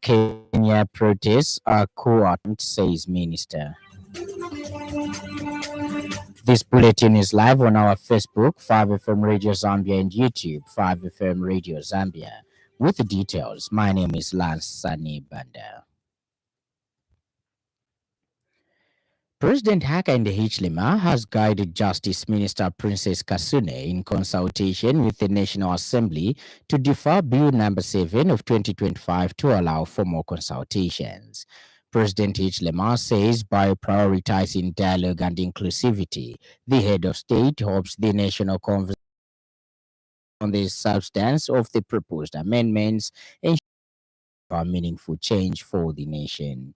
Kenya protests are co-opted, says Minister. This bulletin is live on our Facebook, 5FM Radio Zambia, and YouTube, 5FM Radio Zambia. With the details, my name is Lance Sannie, Banda. President Hakainde Hichilema has guided Justice Minister Princess Kasune in consultation with the National Assembly to defer Bill number 7 of 2025 to allow for more consultations. President Hichilema says by prioritizing dialogue and inclusivity, the head of state hopes the national conversation on the substance of the proposed amendments ensure a meaningful change for the nation.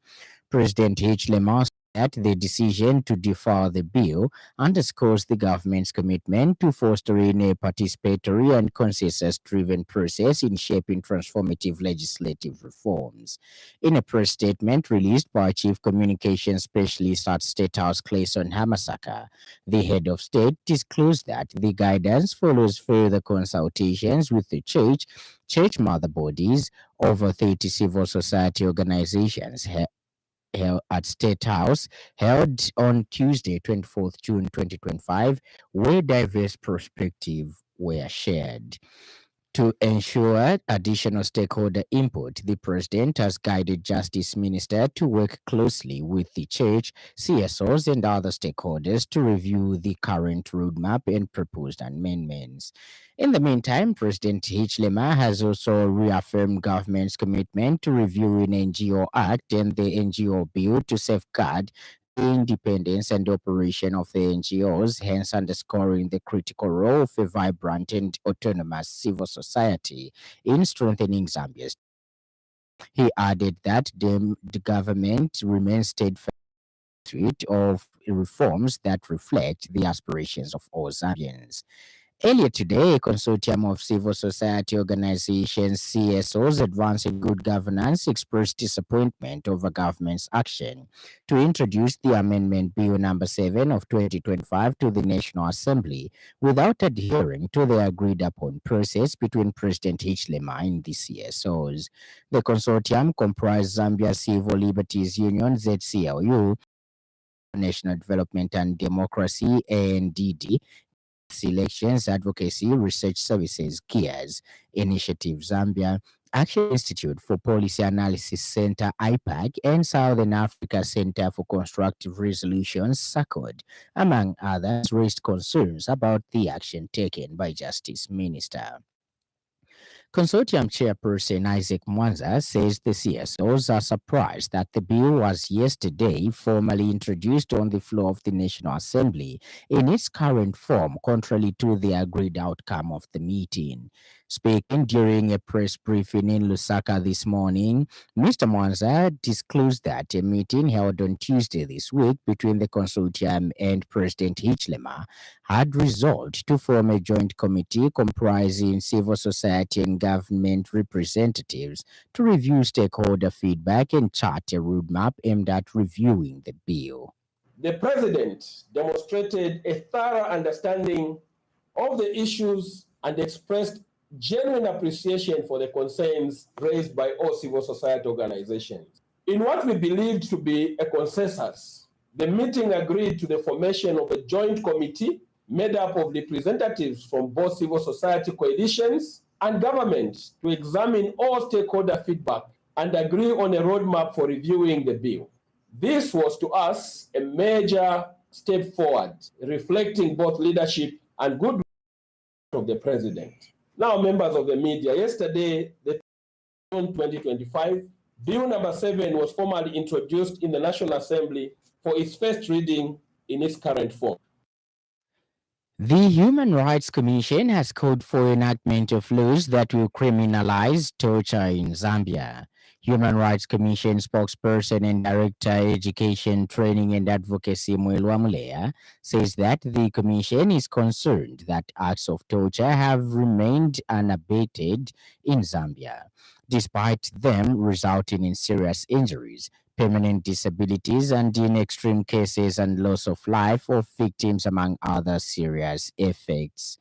President Hichilema that the decision to defer the bill underscores the government's commitment to fostering a participatory and consensus-driven process in shaping transformative legislative reforms. In a press statement released by Chief Communications Specialist at State House Clayson Hamasaka, the head of state disclosed that the guidance follows further consultations with the church mother bodies, over 30 civil society organizations held at State House, held on Tuesday, 24th June 2025, where diverse perspectives were shared. To ensure additional stakeholder input, the President has guided Justice Minister to work closely with the church, CSOs, and other stakeholders to review the current roadmap and proposed amendments. In the meantime, President Hichilema has also reaffirmed government's commitment to reviewing NGO Act and the NGO Bill to safeguard the independence and operation of the NGOs, hence underscoring the critical role of a vibrant and autonomous civil society in strengthening Zambia's. He added that the government remains steadfast of reforms that reflect the aspirations of all Zambians. Earlier today, a consortium of civil society organizations, CSOs advancing good governance, expressed disappointment over government's action to introduce the Amendment Bill number 7 of 2025 to the National Assembly without adhering to the agreed upon process between President Hichilema and the CSOs. The consortium comprised Zambia Civil Liberties Union, ZCLU, National Development and Democracy, ANDD, Elections Advocacy Research Services, GEARS, Initiative Zambia, Action Institute for Policy Analysis Center, IPAC, and Southern Africa Center for Constructive Resolutions, SACOD, among others, raised concerns about the action taken by Justice Minister. Consortium chairperson Isaac Mwanza says the CSOs are surprised that the bill was yesterday formally introduced on the floor of the National Assembly in its current form, contrary to the agreed outcome of the meeting. Speaking during a press briefing in Lusaka this morning, Mr. Mwanza disclosed that a meeting held on Tuesday this week between the consortium and President Hichilema had resolved to form a joint committee comprising civil society and government representatives to review stakeholder feedback and chart a roadmap aimed at reviewing the bill. The President demonstrated a thorough understanding of the issues and expressed genuine appreciation for the concerns raised by all civil society organizations. In what we believed to be a consensus, the meeting agreed to the formation of a joint committee made up of representatives from both civil society coalitions and government to examine all stakeholder feedback and agree on a roadmap for reviewing the bill. This was to us a major step forward, reflecting both leadership and goodwill of the President. Now, members of the media, yesterday, the June 2025, Bill number 7 was formally introduced in the National Assembly for its first reading in its current form. The Human Rights Commission has called for enactment of laws that will criminalize torture in Zambia. Human Rights Commission spokesperson and Director Education, Training and Advocacy Mwelwa Mulea says that the Commission is concerned that acts of torture have remained unabated in Zambia, despite them resulting in serious injuries, permanent disabilities, and in extreme cases and loss of life of victims, among other serious effects.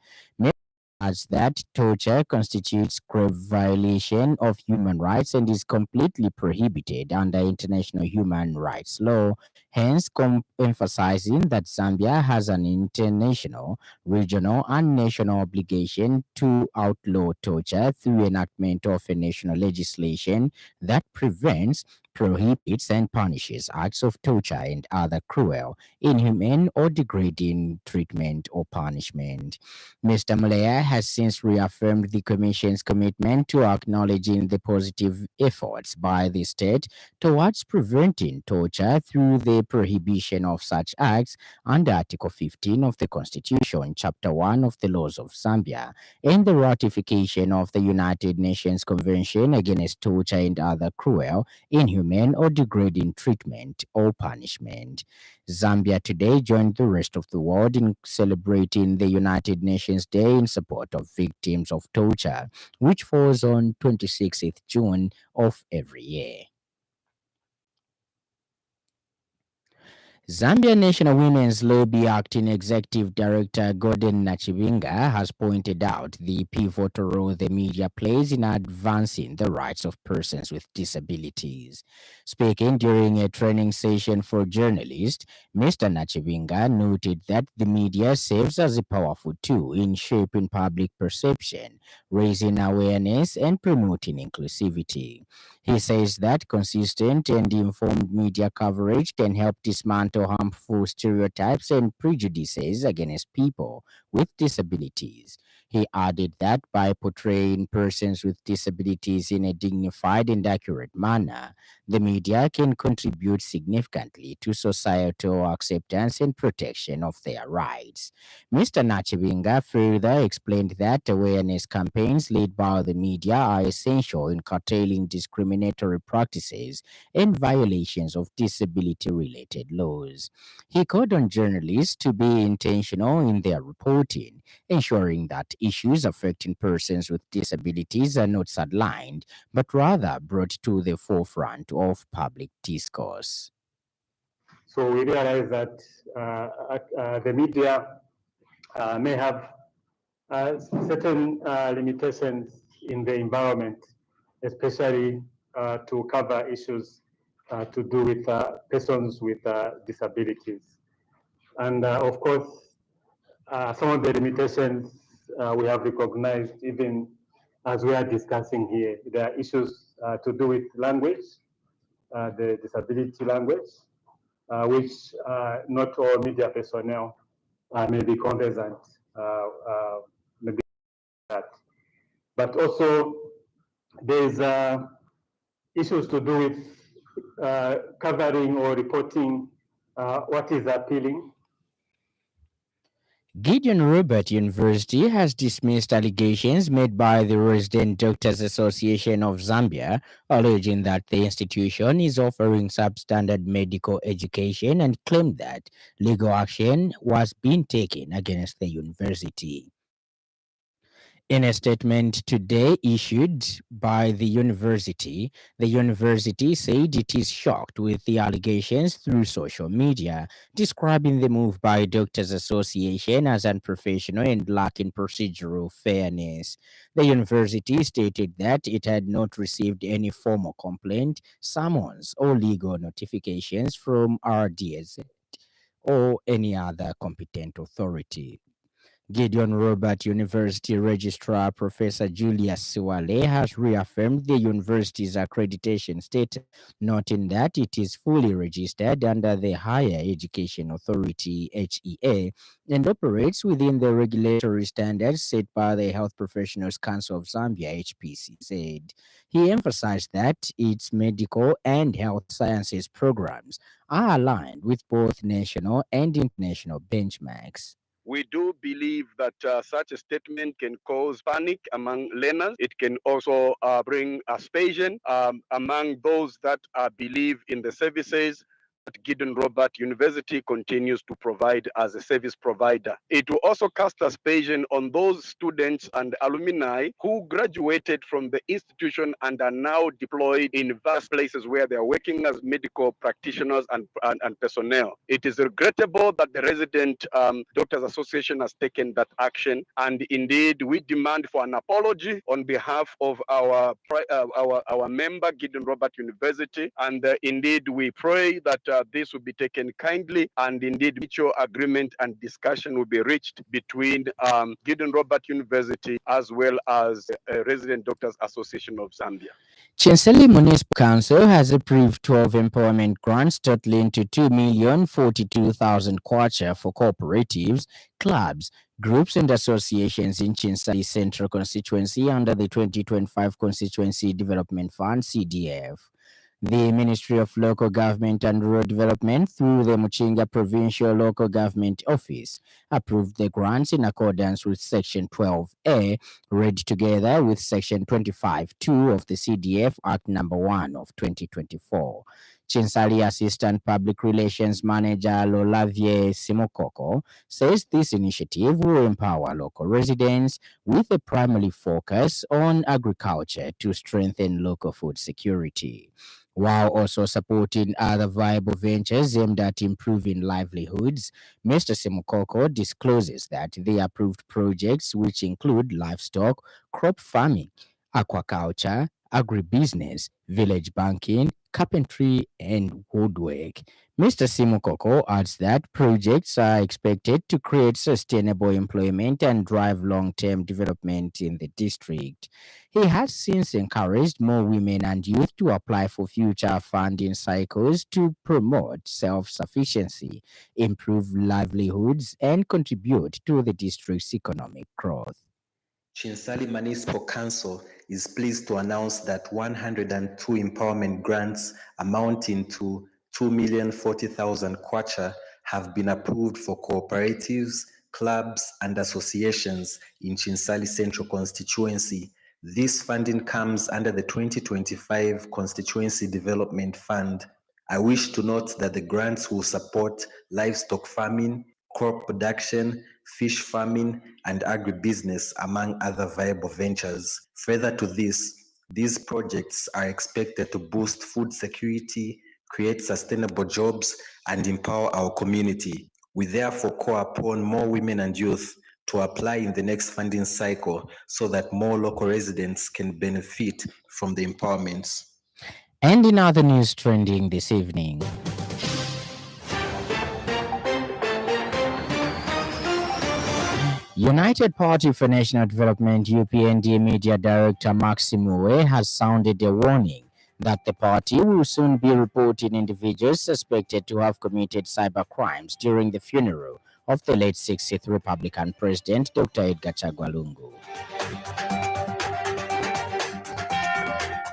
adds that torture constitutes grave violation of human rights and is completely prohibited under international human rights law, hence emphasizing that Zambia has an international, regional, and national obligation to outlaw torture through enactment of a national legislation that prevents, prohibits, and punishes acts of torture and other cruel, inhumane, or degrading treatment or punishment. Mr. Mulea has since reaffirmed the Commission's commitment to acknowledging the positive efforts by the state towards preventing torture through the prohibition of such acts under Article 15 of the Constitution, Chapter 1 of the Laws of Zambia, and the ratification of the United Nations Convention against Torture and Other Cruel, Inhumane, or Degrading Treatment or Punishment. Zambia today joined the rest of the world in celebrating the United Nations Day in support of victims of torture, which falls on 26th June of every year. Zambia National Women's Lobby Acting Executive Director Gordon Nachibinga has pointed out the pivotal role the media plays in advancing the rights of persons with disabilities. Speaking during a training session for journalists, Mr. Nachibinga noted that the media serves as a powerful tool in shaping public perception, raising awareness, and promoting inclusivity. He says that consistent and informed media coverage can help dismantle harmful stereotypes and prejudices against people with disabilities. He added that by portraying persons with disabilities in a dignified and accurate manner, the media can contribute significantly to societal acceptance and protection of their rights. Mr. Nachibinga further explained that awareness campaigns led by the media are essential in curtailing discriminatory practices and violations of disability related laws. He called on journalists to be intentional in their reporting, ensuring that issues affecting persons with disabilities are not sidelined, but rather brought to the forefront of public discourse. So we realize that the media may have certain limitations in the environment, especially to cover issues to do with persons with disabilities. And of course, some of the limitations we have recognized even as we are discussing here. There are issues to do with language, the disability language, which not all media personnel may be conversant maybe that. But also there's issues to do with covering or reporting what is appealing. Gideon Robert University has dismissed allegations made by the Resident Doctors Association of Zambia, alleging that the institution is offering substandard medical education and claimed that legal action was being taken against the university. In a statement today issued by the university said it is shocked with the allegations through social media, describing the move by Doctors Association as unprofessional and lacking procedural fairness. The university stated that it had not received any formal complaint, summons, or legal notifications from RDS or any other competent authority. Gideon Robert University Registrar Professor Julius Siwale has reaffirmed the university's accreditation status, noting that it is fully registered under the Higher Education Authority (HEA) and operates within the regulatory standards set by the Health Professionals Council of Zambia (HPCZ). He emphasized that its medical and health sciences programs are aligned with both national and international benchmarks. We do believe that such a statement can cause panic among learners. It can also bring aspersion among those that believe in the services Gideon Robert University continues to provide as a service provider. It will also cast aspersion on those students and alumni who graduated from the institution and are now deployed in various places where they are working as medical practitioners and personnel. It is regrettable that the Resident Doctors Association has taken that action, and indeed we demand for an apology on behalf of our member, Gideon Robert University, and indeed we pray that this will be taken kindly, and indeed mutual agreement and discussion will be reached between Gideon Robert University as well as Resident Doctors Association of Zambia. Chinseli Municipal Council has approved 12 employment grants totaling to 2,042,000 kwacha for cooperatives, clubs, groups and associations in Chinseli Central Constituency under the 2025 Constituency Development Fund (CDF). The Ministry of Local Government and Rural Development, through the Muchinga Provincial Local Government Office, approved the grants in accordance with Section 12A, read together with Section 25(2) of the CDF Act No. 1 of 2024. Chinsali Assistant Public Relations Manager Lolavie Simokoko says this initiative will empower local residents with a primary focus on agriculture to strengthen local food security, while also supporting other viable ventures aimed at improving livelihoods. Mr. Simukoko discloses that the approved projects, which include livestock, crop farming, aquaculture, agribusiness, village banking, carpentry, and woodwork. Mr. Simukoko adds that projects are expected to create sustainable employment and drive long-term development in the district. He has since encouraged more women and youth to apply for future funding cycles to promote self-sufficiency, improve livelihoods, and contribute to the district's economic growth. Chinsali Municipal Council is pleased to announce that 102 empowerment grants amounting to 2,040,000 kwacha have been approved for cooperatives, clubs, and associations in Chinsali Central Constituency. This funding comes under the 2025 Constituency Development Fund. I wish to note that the grants will support livestock farming, crop production, fish farming, and agribusiness, among other viable ventures. Further to this, these projects are expected to boost food security, create sustainable jobs, and empower our community. We therefore call upon more women and youth to apply in the next funding cycle so that more local residents can benefit from the empowerments. And in other news trending this evening, United Party for National Development UPND Media Director Maximue has sounded a warning that the party will soon be reporting individuals suspected to have committed cyber crimes during the funeral of the late 60th Republican President Dr. Edgar Chagwa Lungu.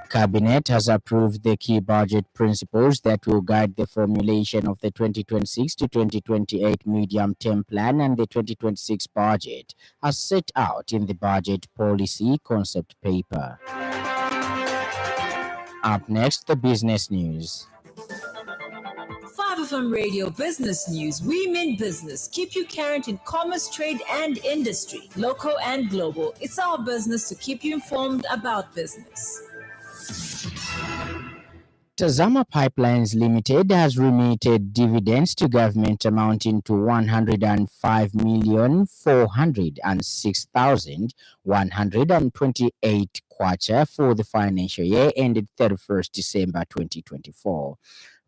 Cabinet has approved the key budget principles that will guide the formulation of the 2026 to 2028 medium-term plan and the 2026 budget, as set out in the budget policy concept paper. Up next, the business news. 5FM Radio Business News. We mean business. Keep you current in commerce, trade, and industry, local and global. It's our business to keep you informed about business. Tazama Pipelines Limited has remitted dividends to government amounting to 105,406,128 kwacha for the financial year ended 31st December 2024.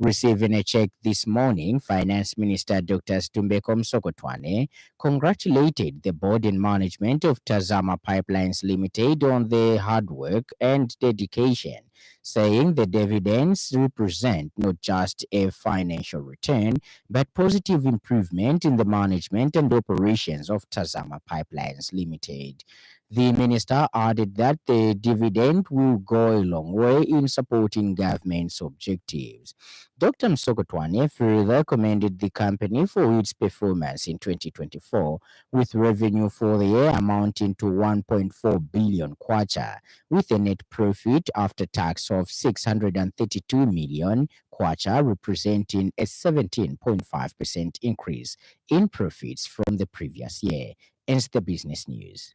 Receiving a check this morning, Finance Minister Dr. Stumbeko Msokotwane congratulated the board and management of Tazama Pipelines Limited on their hard work and dedication, saying the dividends represent not just a financial return, but positive improvement in the management and operations of Tazama Pipelines Limited. The minister added that the dividend will go a long way in supporting government's objectives. Dr. Msokotwane further commended the company for its performance in 2024, with revenue for the year amounting to 1.4 billion kwacha, with a net profit after tax of 632 million kwacha, representing a 17.5% increase in profits from the previous year. Ends the business news.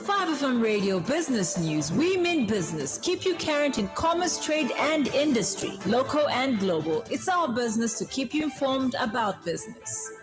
5FM Radio Business News. We mean business. Keep you current in commerce, trade, and industry, local and global. It's our business to keep you informed about business.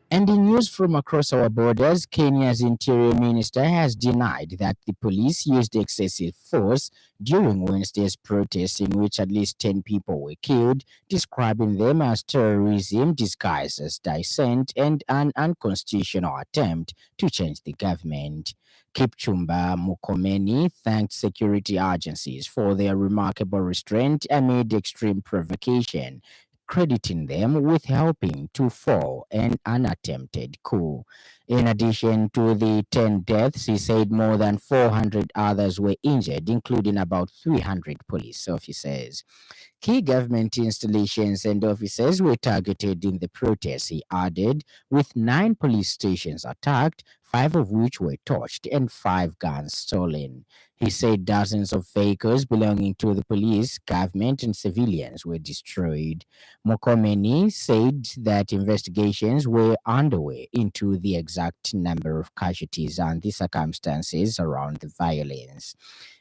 And in news from across our borders, Kenya's Interior Minister has denied that the police used excessive force during Wednesday's protests in which at least 10 people were killed, describing them as terrorism disguised as dissent and an unconstitutional attempt to change the government. Kipchumba Mukomeni thanked security agencies for their remarkable restraint amid extreme provocation, crediting them with helping to foil an unattempted coup. In addition to the 10 deaths, he said more than 400 others were injured, including about 300 police officers. Key government installations and offices were targeted in the protests, he added, with 9 police stations attacked, 5 of which were torched and 5 guns stolen. He said dozens of vehicles belonging to the police, government, and civilians were destroyed. Mokomeni said that investigations were underway into the exact number of casualties and the circumstances around the violence.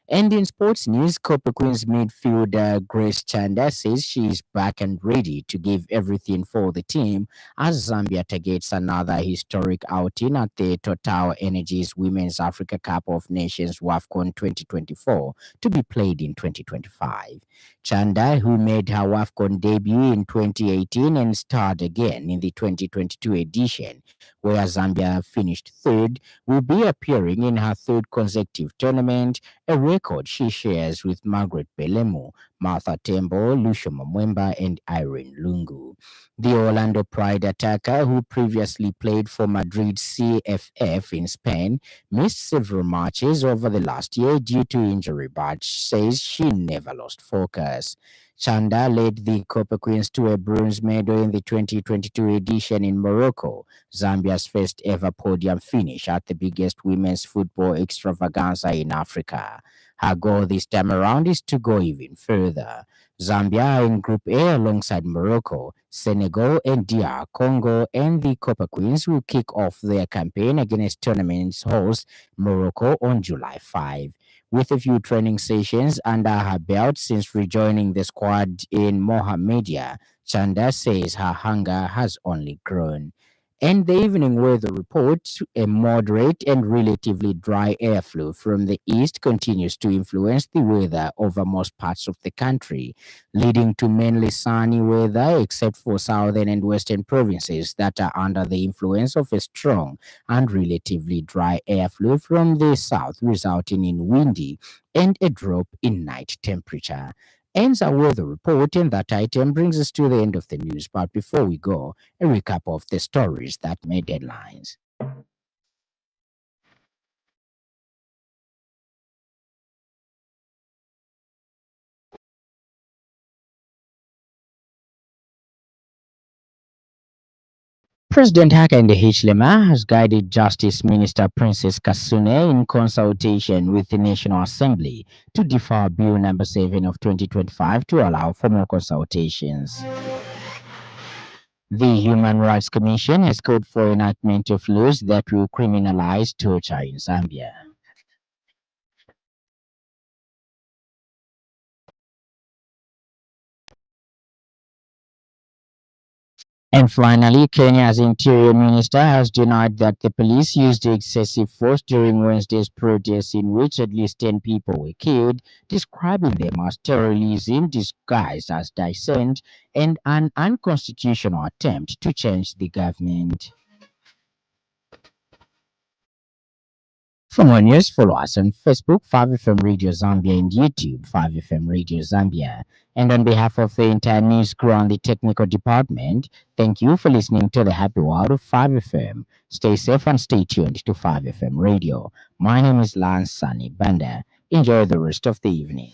And in sports news, Copper Queens midfielder Grace Chanda says she is back and ready to give everything for the team as Zambia targets another historic outing at the Total Energies Women's Africa Cup of Nations WAFCON 2024 to be played in 2025. Chanda, who made her WAFCON debut in 2018 and starred again in the 2022 edition, where Zambia finished third, will be appearing in her third consecutive tournament, a record she shares with Margaret Belemu, Martha Tembo, Lucia Mamwemba, and Irene Lungu. The Orlando Pride attacker, who previously played for Madrid CFF in Spain, missed several matches over the last year due to injury, but says she never lost focus. Chanda led the Copper Queens to a bronze medal in the 2022 edition in Morocco, Zambia's first ever podium finish at the biggest women's football extravaganza in Africa. Her goal this time around is to go even further. Zambia are in Group A alongside Morocco, Senegal, and DR Congo, and the Copper Queens will kick off their campaign against tournament's host Morocco on July 5. With a few training sessions under her belt since rejoining the squad in Mohamedia, Chanda says her hunger has only grown. And the evening weather report, a moderate and relatively dry airflow from the east continues to influence the weather over most parts of the country, leading to mainly sunny weather except for southern and western provinces that are under the influence of a strong and relatively dry airflow from the south, resulting in windy and a drop in night temperature. Ends our weather report, and that item brings us to the end of the news. But before we go, a recap of the stories that made headlines. President Hakainde Hichilema has guided Justice Minister Princess Kasune in consultation with the National Assembly to defer Bill number 7 of 2025 to allow for more consultations. The Human Rights Commission has called for enactment of laws that will criminalize torture in Zambia. And finally, Kenya's Interior Minister has denied that the police used excessive force during Wednesday's protests in which at least 10 people were killed, describing them as terrorism disguised as dissent and an unconstitutional attempt to change the government. For more news, follow us on Facebook, 5FM Radio Zambia, and YouTube, 5FM Radio Zambia. And on behalf of the entire news crew and the technical department, thank you for listening to the happy world of 5FM. Stay safe and stay tuned to 5FM Radio. My name is Lance Sannie Banda. Enjoy the rest of the evening.